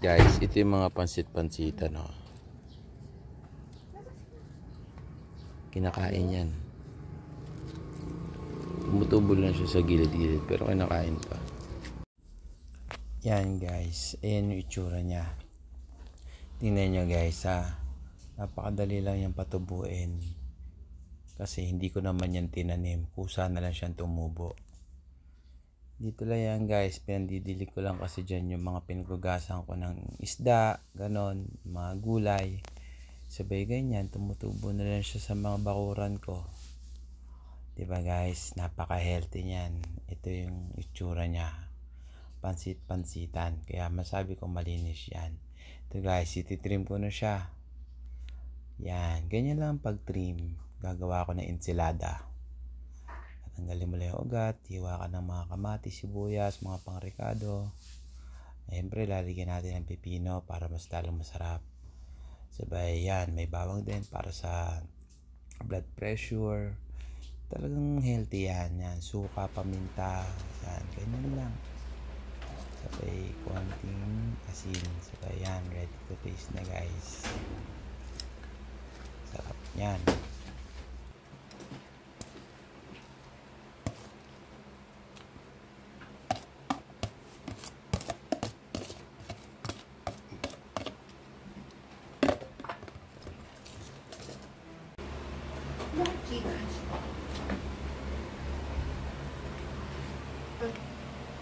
Guys, ito yung mga pansit-pansitan, no? Kinakain yan. Tumutubo lang siya sa gilid-gilid, pero kinakain pa. Yan guys, ayan yung itsura niya. Tingnan nyo guys ha, napakadali lang yung patubuin. Kasi hindi ko naman yan tinanim, kusa na lang siyang tumubo. Dito lang yan guys, pinandidilig ko lang kasi dyan yung mga pinugasan ko ng isda, ganon, mga gulay. Sabay ganyan, tumutubo na lang siya sa mga bakuran ko. Diba guys, napaka healthy niyan. Ito yung itsura niya, pansit-pansitan, kaya masabi ko malinis yan. Ito guys, ititrim ko na siya. Yan, ganyan lang pag trim. Gagawa ko ng ensilada. Tanggalin mo lang yung ugat, hiwa ka ng mga kamatis, sibuyas, mga pangrekado. Siyempre, lalagyan natin ng pipino para mas lalong masarap. Sabay yan, may bawang din para sa blood pressure. Talagang healthy yan. Yan, suka, paminta. Yan, ganyan lang. Sabay, konting asin. Sabay yan, ready to taste na guys. Sarap yan.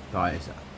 Ito isa.